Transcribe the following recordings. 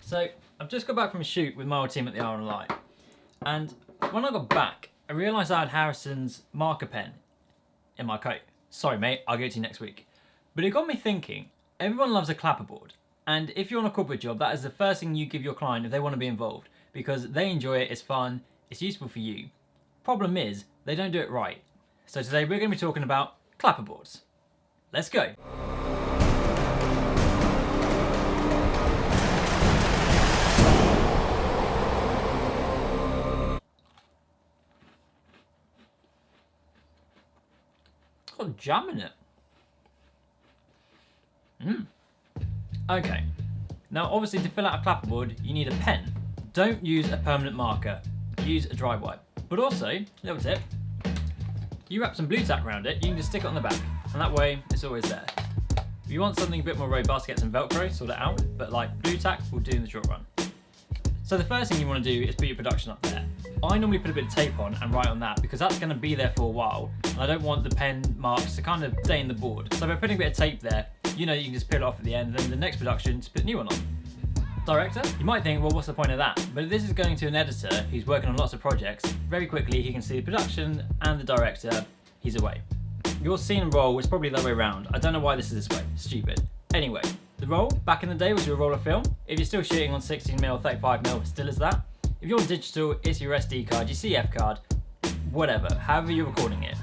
So I've just got back from a shoot with my old team at the RNLI, and when I got back, I realised I had Harrison's marker pen in my coat. Sorry mate, I'll give it to you next week. But it got me thinking, everyone loves a clapperboard, and if you're on a corporate job, that is the first thing you give your client if they want to be involved, because they enjoy it, it's fun, it's useful for you. Problem is, they don't do it right. So today we're going to be talking about clapperboards. Let's go. Got jam in it. Okay. Now obviously to fill out a clapperboard you need a pen. Don't use a permanent marker. Use a dry wipe. But also, little tip, you wrap some blue tack around it, you can just stick it on the back, and that way it's always there. If you want something a bit more robust, get some Velcro, sort it out, but like blue tack will do in the short run. So the first thing you want to do is put your production up there. I normally put a bit of tape on and write on that because that's going to be there for a while and I don't want the pen marks to kind of stain the board. So by putting a bit of tape there, you know you can just peel it off at the end and then the next production just put a new one on. Director? You might think, well, what's the point of that? But if this is going to an editor who's working on lots of projects, very quickly he can see the production and the director, he's away. Your scene and roll is probably the other way around. I don't know why this is this way, stupid. Anyway, the roll, back in the day, was your roll of film. If you're still shooting on 16mm or 35mm, it still is that. If you're on digital, it's your SD card, your CF card, whatever, however you're recording it.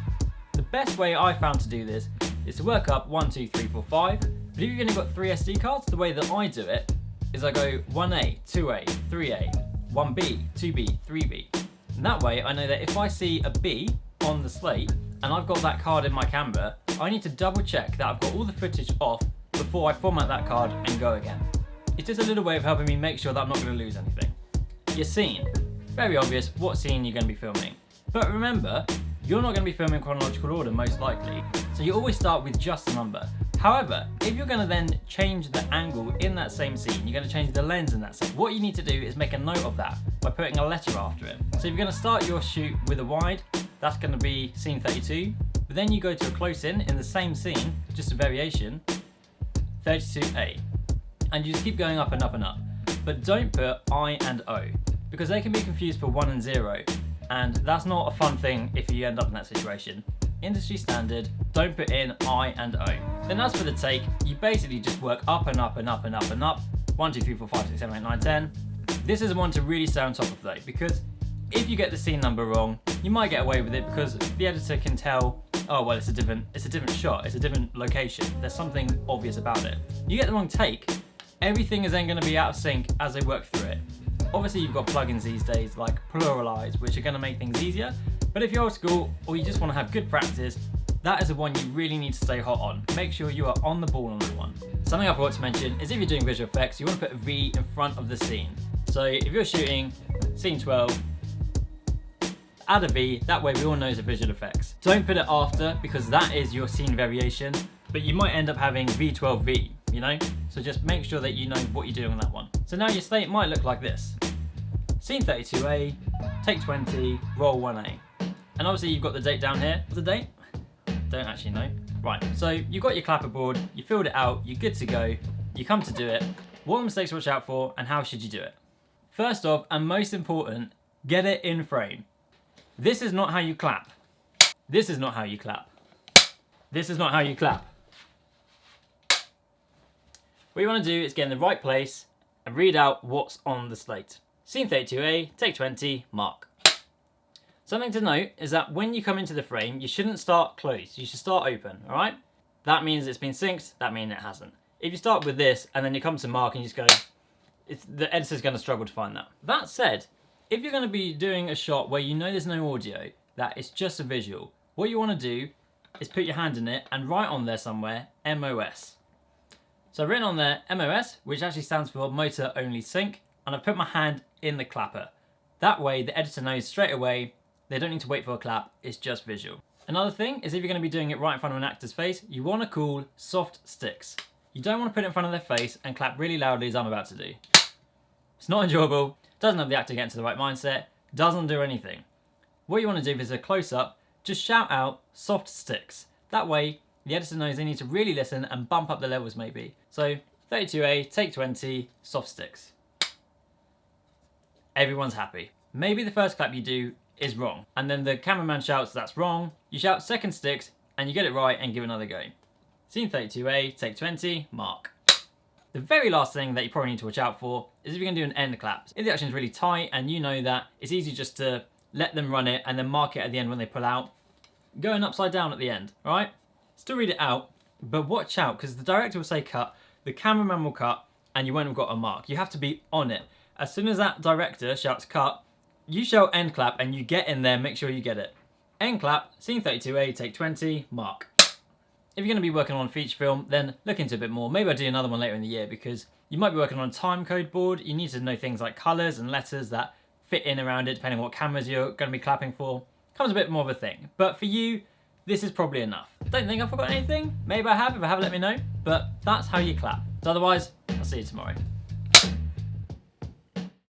The best way I found to do this is to work up 1, 2, 3, 4, 5, but if you've only got 3 SD cards, the way that I do it is I go 1A, 2A, 3A, 1B, 2B, 3B. And that way I know that if I see a B on the slate and I've got that card in my camera, I need to double check that I've got all the footage off before I format that card and go again. It's just a little way of helping me make sure that I'm not going to lose anything. Your scene. Very obvious what scene you're going to be filming. But remember, you're not going to be filming in chronological order most likely, so you always start with just a number. However, if you're going to then change the angle in that same scene, you're going to change the lens in that scene, what you need to do is make a note of that by putting a letter after it. So if you're going to start your shoot with a wide, that's going to be scene 32, but then you go to a close in the same scene, just a variation, 32A. And you just keep going up and up and up. But don't put I and O, because they can be confused for 1 and 0, and that's not a fun thing if you end up in that situation. Industry standard, don't put in I and O. Then as for the take, you basically just work up and up and up and up and up. 1, 2, 3, 4, 5, 6, 7, 8, 9, 10. This is one to really stay on top of though, because if you get the scene number wrong, you might get away with it because the editor can tell, oh well, it's a different shot, it's a different location. There's something obvious about it. You get the wrong take, everything is then going to be out of sync as they work through it. Obviously you've got plugins these days like Pluralize, which are going to make things easier, but if you're old school or you just want to have good practice, that is the one you really need to stay hot on. Make sure you are on the ball on that one. Something I forgot to mention is if you're doing visual effects, you want to put a V in front of the scene. So if you're shooting scene 12, add a V, that way we all know it's a visual effects. Don't put it after because that is your scene variation, but you might end up having V12V, you know? So just make sure that you know what you're doing on that one. So now your slate might look like this. Scene 32A, take 20, roll 1A. And obviously you've got the date down here. What's the date? Don't actually know. Right, so you've got your clapperboard, you filled it out, you're good to go, you come to do it. What mistakes to watch out for and how should you do it? First off, and most important, get it in frame. This is not how you clap. This is not how you clap. This is not how you clap. What you want to do is get in the right place and read out what's on the slate. Scene 32A, take 20, mark. Something to note is that when you come into the frame, you shouldn't start closed. You should start open, all right? That means it's been synced, that means it hasn't. If you start with this and then you come to mark and you just go, the editor's going to struggle to find that. That said, if you're going to be doing a shot where you know there's no audio, that it's just a visual, what you want to do is put your hand in it and write on there somewhere, MOS. So I've written on there, MOS, which actually stands for Motor Only Sync, and I've put my hand in the clapper. That way the editor knows straight away, they don't need to wait for a clap, it's just visual. Another thing is if you're going to be doing it right in front of an actor's face, you want to call soft sticks. You don't want to put it in front of their face and clap really loudly as I'm about to do. It's not enjoyable, doesn't help the actor get into the right mindset, doesn't do anything. What you want to do if it's a close-up, just shout out soft sticks. That way, the editor knows they need to really listen and bump up the levels maybe. So 32A, take 20, soft sticks. everyone's happy. Maybe the first clap you do is wrong, and then the cameraman shouts that's wrong, you shout second sticks, and you get it right and give another go. Scene 32A, take 20, mark. The very last thing that you probably need to watch out for is if you're going to do an end clap. If the action is really tight and you know that it's easy just to let them run it and then mark it at the end when they pull out, going upside down at the end, alright? Still read it out, but watch out because the director will say cut, the cameraman will cut, and you won't have got a mark. You have to be on it. As soon as that director shouts cut, you shout end clap and you get in there, make sure you get it. End clap, scene 32A, take 20, mark. If you're going to be working on a feature film, then look into it a bit more. Maybe I'll do another one later in the year because you might be working on a time code board. You need to know things like colours and letters that fit in around it, depending on what cameras you're going to be clapping for. Comes a bit more of a thing. But for you, this is probably enough. Don't think I forgot anything. Maybe I have. If I have, let me know. But that's how you clap. So otherwise, I'll see you tomorrow.